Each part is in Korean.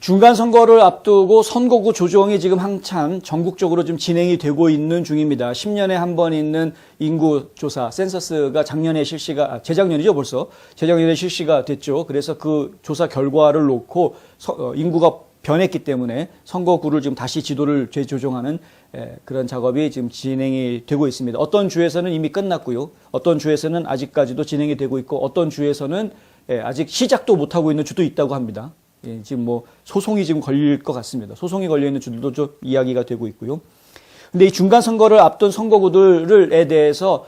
중간 선거를 앞두고 선거구 조정이 지금 한참 전국적으로 좀 진행이 되고 있는 중입니다. 10년에 한 번 있는 인구 조사, 센서스가 작년에 재작년이죠 벌써. 재작년에 실시가 됐죠. 그래서 그 조사 결과를 놓고 인구가 변했기 때문에 선거구를 지금 다시 지도를 재조정하는 그런 작업이 지금 진행이 되고 있습니다. 어떤 주에서는 이미 끝났고요. 어떤 주에서는 아직까지도 진행이 되고 있고 어떤 주에서는 아직 시작도 못하고 있는 주도 있다고 합니다. 지금 뭐 소송이 지금 걸릴 것 같습니다. 소송이 걸려 있는 주들도 좀 이야기가 되고 있고요. 근데 이 중간 선거를 앞둔 선거구들에 대해서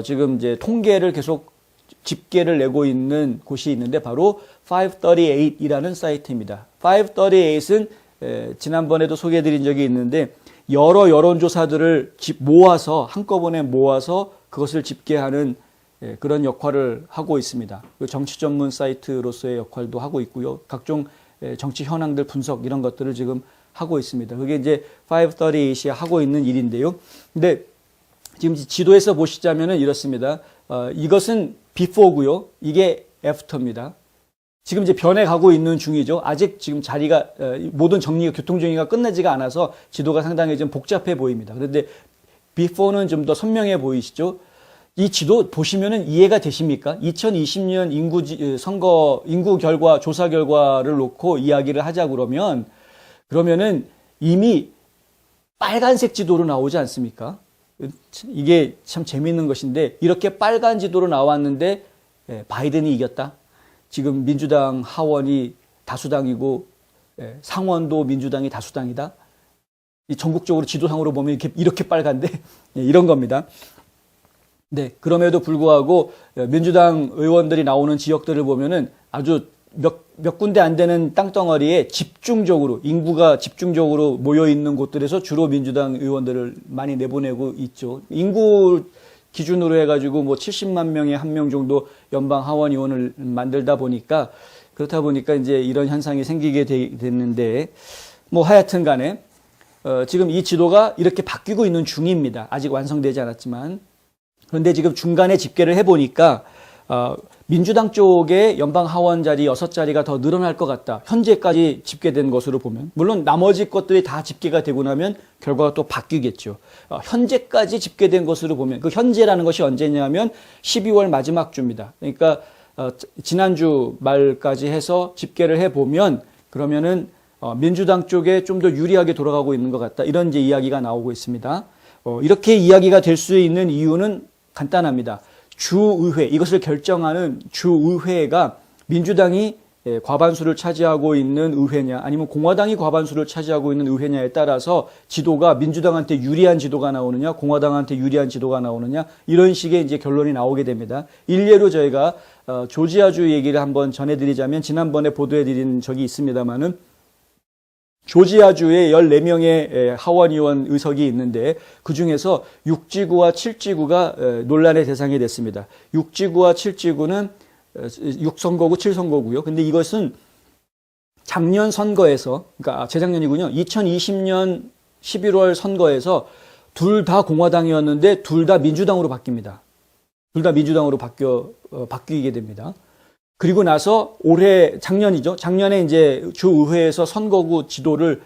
지금 이제 통계를 계속 집계를 내고 있는 곳이 있는데 바로 538이라는 사이트입니다. 538은 지난번에도 소개해드린 적이 있는데 여러 여론조사들을 모아서 한꺼번에 모아서 그것을 집계하는 그런 역할을 하고 있습니다. 정치 전문 사이트로서의 역할도 하고 있고요. 각종 정치 현황들 분석 이런 것들을 지금 하고 있습니다. 그게 이제 538이 하고 있는 일인데요. 근데 지금 지도에서 보시자면은 이렇습니다. 이것은 before고요. 이게 after입니다. 지금 이제 변해가고 있는 중이죠. 아직 지금 자리가 모든 정리가 교통 정리가 끝나지가 않아서 지도가 상당히 좀 복잡해 보입니다. 그런데 before는 좀 더 선명해 보이시죠? 이 지도 보시면은 이해가 되십니까? 2020년 인구 결과, 조사 결과를 놓고 이야기를 하자 그러면은 이미 빨간색 지도로 나오지 않습니까? 이게 참 재미있는 것인데, 이렇게 빨간 지도로 나왔는데, 바이든이 이겼다? 지금 민주당 하원이 다수당이고, 상원도 민주당이 다수당이다? 전국적으로 지도상으로 보면 이렇게 빨간데, 이런 겁니다. 네, 그럼에도 불구하고 민주당 의원들이 나오는 지역들을 보면은 아주 몇 군데 안 되는 땅덩어리에 집중적으로 인구가 집중적으로 모여 있는 곳들에서 주로 민주당 의원들을 많이 내보내고 있죠. 인구 기준으로 해가지고 뭐 70만 명에 한 명 정도 연방 하원 의원을 만들다 보니까 그렇다 보니까 이제 이런 현상이 생기게 됐는데 뭐 하여튼 간에 지금 이 지도가 이렇게 바뀌고 있는 중입니다. 아직 완성되지 않았지만. 그런데 지금 중간에 집계를 해보니까 민주당 쪽에 연방 하원 자리 6자리가 더 늘어날 것 같다. 현재까지 집계된 것으로 보면. 물론 나머지 것들이 다 집계가 되고 나면 결과가 또 바뀌겠죠. 현재까지 집계된 것으로 보면 그 현재라는 것이 언제냐면 12월 마지막 주입니다. 그러니까 지난주 말까지 해서 집계를 해보면 그러면은 민주당 쪽에 좀 더 유리하게 돌아가고 있는 것 같다. 이런 이제 이야기가 나오고 있습니다. 이렇게 이야기가 될 수 있는 이유는 간단합니다. 주의회, 이것을 결정하는 주의회가 민주당이 과반수를 차지하고 있는 의회냐 아니면 공화당이 과반수를 차지하고 있는 의회냐에 따라서 지도가 민주당한테 유리한 지도가 나오느냐 공화당한테 유리한 지도가 나오느냐 이런 식의 이제 결론이 나오게 됩니다. 일례로 저희가 조지아주 얘기를 한번 전해드리자면 지난번에 보도해드린 적이 있습니다만은 조지아주에 14명의 하원 의원 의석이 있는데 그중에서 6지구와 7지구가 논란의 대상이 됐습니다. 6지구와 7지구는 6선거구, 7선거구요. 근데 이것은 작년 선거에서, 그러니까 재작년이군요. 2020년 11월 선거에서 둘 다 공화당이었는데 둘 다 민주당으로 바뀝니다. 둘 다 민주당으로 바뀌게 됩니다. 그리고 나서 작년이죠. 작년에 이제 주의회에서 선거구 지도를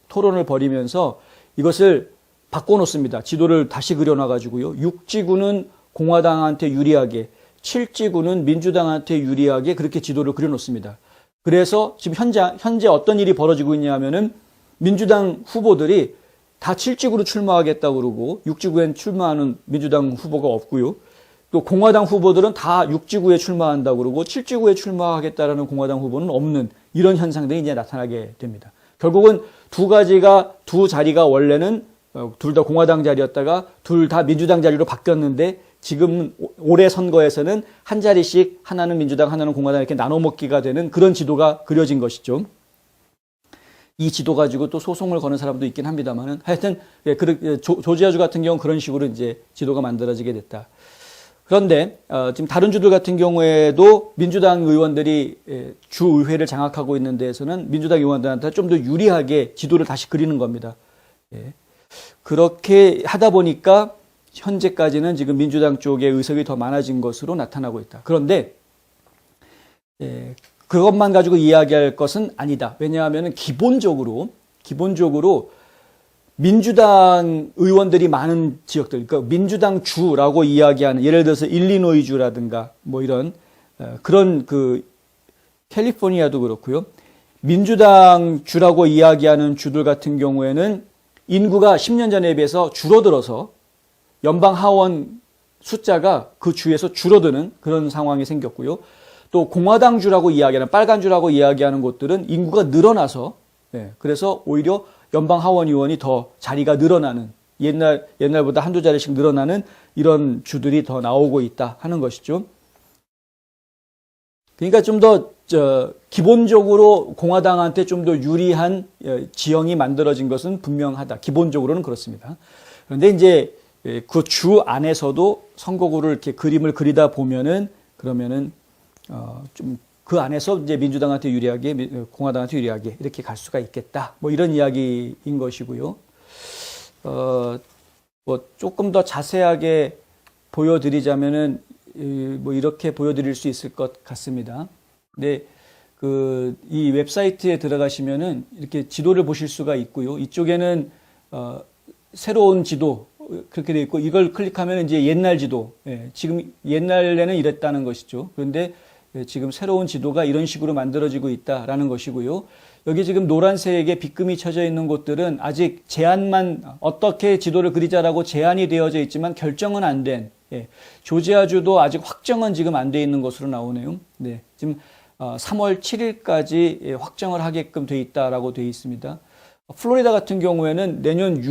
토론을 벌이면서 이것을 바꿔놓습니다. 지도를 다시 그려놔가지고요. 6지구는 공화당한테 유리하게, 7지구는 민주당한테 유리하게 그렇게 지도를 그려놓습니다. 그래서 지금 현재 어떤 일이 벌어지고 있냐면은 민주당 후보들이 다 7지구로 출마하겠다고 그러고 6지구엔 출마하는 민주당 후보가 없고요. 또 공화당 후보들은 다 6지구에 출마한다고 그러고 7지구에 출마하겠다라는 공화당 후보는 없는 이런 현상들이 이제 나타나게 됩니다. 결국은 두 자리가 원래는 둘 다 공화당 자리였다가 둘 다 민주당 자리로 바뀌었는데 지금 올해 선거에서는 한 자리씩 하나는 민주당 하나는 공화당 이렇게 나눠 먹기가 되는 그런 지도가 그려진 것이죠. 이 지도 가지고 또 소송을 거는 사람도 있긴 합니다만은 하여튼 조지아주 같은 경우는 그런 식으로 이제 지도가 만들어지게 됐다. 그런데 지금 다른 주들 같은 경우에도 민주당 의원들이 주의회를 장악하고 있는 데에서는 민주당 의원들한테 좀 더 유리하게 지도를 다시 그리는 겁니다. 그렇게 하다 보니까 현재까지는 지금 민주당 쪽의 의석이 더 많아진 것으로 나타나고 있다. 그런데 그것만 가지고 이야기할 것은 아니다. 왜냐하면 기본적으로 민주당 의원들이 많은 지역들, 그러니까 민주당 주라고 이야기하는, 예를 들어서 일리노이주라든가 뭐 이런 그런 그 캘리포니아도 그렇고요. 민주당 주라고 이야기하는 주들 같은 경우에는 인구가 10년 전에 비해서 줄어들어서 연방 하원 숫자가 그 주에서 줄어드는 그런 상황이 생겼고요. 또 공화당 주라고 이야기하는, 빨간 주라고 이야기하는 곳들은 인구가 늘어나서, 그래서 오히려 연방 하원 의원이 더 자리가 늘어나는, 옛날보다 한두 자리씩 늘어나는 이런 주들이 더 나오고 있다 하는 것이죠. 그러니까 좀 더 기본적으로 공화당한테 좀 더 유리한 지형이 만들어진 것은 분명하다. 기본적으로는 그렇습니다. 그런데 이제 그 주 안에서도 선거구를 이렇게 그림을 그리다 보면은, 그러면은 좀 그 안에서 이제 민주당한테 유리하게, 공화당한테 유리하게 이렇게 갈 수가 있겠다. 뭐 이런 이야기인 것이고요. 뭐 조금 더 자세하게 보여드리자면은 뭐 이렇게 보여드릴 수 있을 것 같습니다. 근데 이 웹사이트에 들어가시면은 이렇게 지도를 보실 수가 있고요. 이쪽에는 새로운 지도 그렇게 돼 있고, 이걸 클릭하면 이제 옛날 지도, 지금 옛날에는 이랬다는 것이죠. 그런데 지금 새로운 지도가 이런 식으로 만들어지고 있다라는 것이고요. 여기 지금 노란색에 빗금이 쳐져 있는 곳들은 아직 제안만, 어떻게 지도를 그리자라고 제안이 되어져 있지만 결정은 안 된, 조지아주도 아직 확정은 지금 안 돼 있는 것으로 나오네요. 네, 지금 3월 7일까지 확정을 하게끔 돼 있다라고 돼 있습니다. 플로리다 같은 경우에는 내년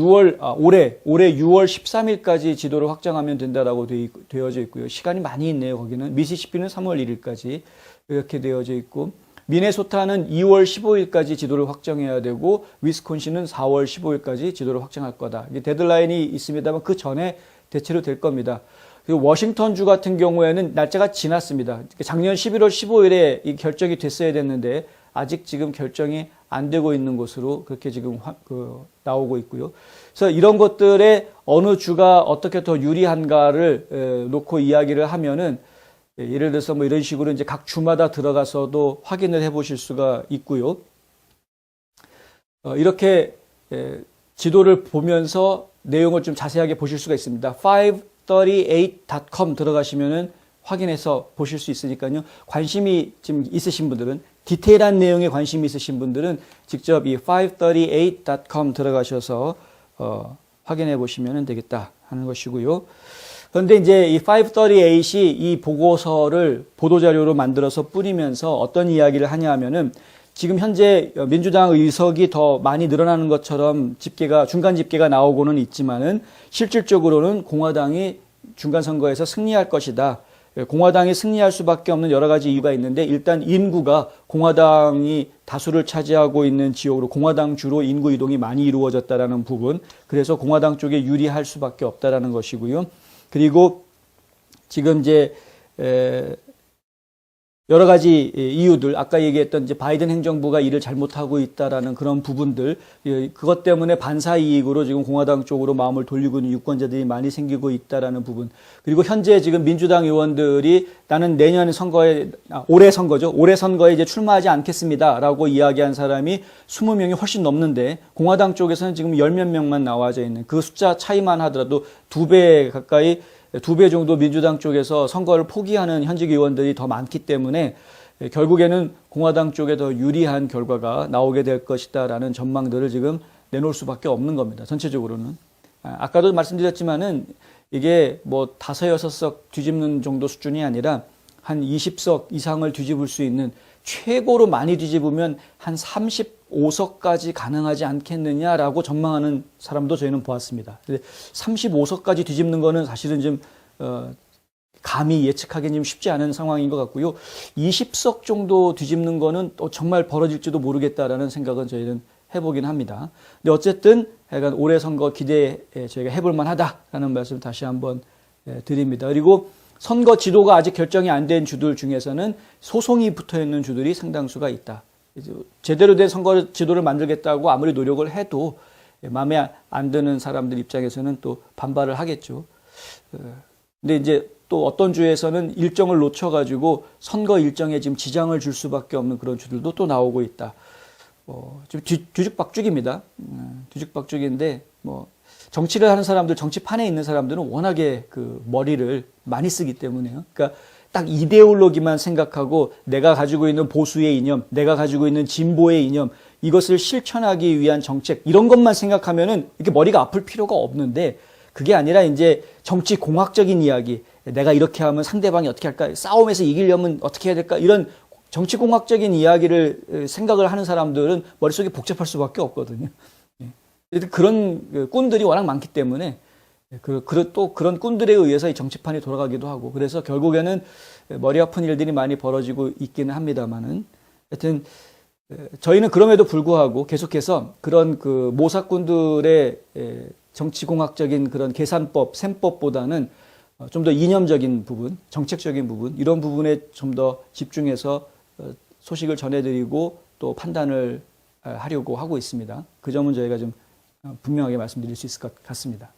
올해 6월 13일까지 지도를 확정하면 된다라고 되어져 있고요. 시간이 많이 있네요, 거기는. 미시시피는 3월 1일까지 이렇게 되어져 있고, 미네소타는 2월 15일까지 지도를 확정해야 되고, 위스콘신은 4월 15일까지 지도를 확정할 거다. 이게 데드라인이 있습니다만 그 전에 대체로 될 겁니다. 그리고 워싱턴주 같은 경우에는 날짜가 지났습니다. 작년 11월 15일에 이 결정이 됐어야 됐는데 아직 지금 결정이 안 되고 있는 것으로 그렇게 지금 나오고 있고요. 그래서 이런 것들에 어느 주가 어떻게 더 유리한가를 놓고 이야기를 하면은, 예를 들어서 뭐 이런 식으로 이제 각 주마다 들어가서도 확인을 해 보실 수가 있고요. 이렇게 지도를 보면서 내용을 좀 자세하게 보실 수가 있습니다. 538.com 들어가시면은 확인해서 보실 수 있으니까요. 관심이 좀 있으신 분들은, 디테일한 내용에 관심이 있으신 분들은 직접 이 538.com 들어가셔서 확인해 보시면 되겠다 하는 것이고요. 그런데 이제 이 538이 이 보고서를 보도자료로 만들어서 뿌리면서 어떤 이야기를 하냐 하면은, 지금 현재 민주당 의석이 더 많이 늘어나는 것처럼 중간 집계가 나오고는 있지만은 실질적으로는 공화당이 중간 선거에서 승리할 것이다. 공화당이 승리할 수밖에 없는 여러 가지 이유가 있는데, 일단 인구가 공화당이 다수를 차지하고 있는 지역으로 공화당 주로 인구 이동이 많이 이루어졌다라는 부분, 그래서 공화당 쪽에 유리할 수밖에 없다라는 것이고요. 그리고 지금 이제 여러 가지 이유들, 아까 얘기했던 이제 바이든 행정부가 일을 잘못하고 있다라는 그런 부분들, 그것 때문에 반사 이익으로 지금 공화당 쪽으로 마음을 돌리고 있는 유권자들이 많이 생기고 있다라는 부분. 그리고 현재 지금 민주당 의원들이 나는 내년 선거에, 올해 선거죠. 올해 선거에 이제 출마하지 않겠습니다라고 이야기한 사람이 20명이 훨씬 넘는데, 공화당 쪽에서는 지금 10몇 명만 나와져 있는, 그 숫자 차이만 하더라도 2배 가까이, 2배 정도 민주당 쪽에서 선거를 포기하는 현직 의원들이 더 많기 때문에 결국에는 공화당 쪽에 더 유리한 결과가 나오게 될 것이다라는 전망들을 지금 내놓을 수밖에 없는 겁니다. 전체적으로는. 아까도 말씀드렸지만은 이게 뭐 5, 6석 뒤집는 정도 수준이 아니라 한 20석 이상을 뒤집을 수 있는, 최고로 많이 뒤집으면 한 35석까지 가능하지 않겠느냐라고 전망하는 사람도 저희는 보았습니다. 35석까지 뒤집는 거는 사실은 좀 감히 예측하기는 좀 쉽지 않은 상황인 것 같고요. 20석 정도 뒤집는 거는 또 정말 벌어질지도 모르겠다라는 생각은 저희는 해보긴 합니다. 근데 어쨌든 약간 올해 선거 기대에 저희가 해볼 만하다라는 말씀 다시 한번 드립니다. 그리고 선거 지도가 아직 결정이 안 된 주들 중에서는 소송이 붙어 있는 주들이 상당수가 있다. 제대로 된 선거 지도를 만들겠다고 아무리 노력을 해도 마음에 안 드는 사람들 입장에서는 또 반발을 하겠죠. 근데 이제 또 어떤 주에서는 일정을 놓쳐가지고 선거 일정에 지금 지장을 줄 수밖에 없는 그런 주들도 또 나오고 있다. 지금 뒤죽박죽입니다. 뒤죽박죽인데 뭐 정치를 하는 사람들, 정치판에 있는 사람들은 워낙에 그 머리를 많이 쓰기 때문에요. 그러니까 딱 이데올로기만 생각하고 내가 가지고 있는 보수의 이념, 내가 가지고 있는 진보의 이념, 이것을 실천하기 위한 정책, 이런 것만 생각하면은 이렇게 머리가 아플 필요가 없는데, 그게 아니라 이제 정치 공학적인 이야기, 내가 이렇게 하면 상대방이 어떻게 할까, 싸움에서 이기려면 어떻게 해야 될까, 이런 정치 공학적인 이야기를 생각을 하는 사람들은 머릿속이 복잡할 수밖에 없거든요. 그런 꾼들이 워낙 많기 때문에 또 그런 꾼들에 의해서 이 정치판이 돌아가기도 하고, 그래서 결국에는 머리 아픈 일들이 많이 벌어지고 있기는 합니다만은, 하여튼 저희는 그럼에도 불구하고 계속해서 그런 그 모사꾼들의 정치공학적인 그런 계산법, 셈법보다는 좀 더 이념적인 부분, 정책적인 부분, 이런 부분에 좀 더 집중해서 소식을 전해드리고 또 판단을 하려고 하고 있습니다. 그 점은 저희가 좀 분명하게 말씀드릴 수 있을 것 같습니다.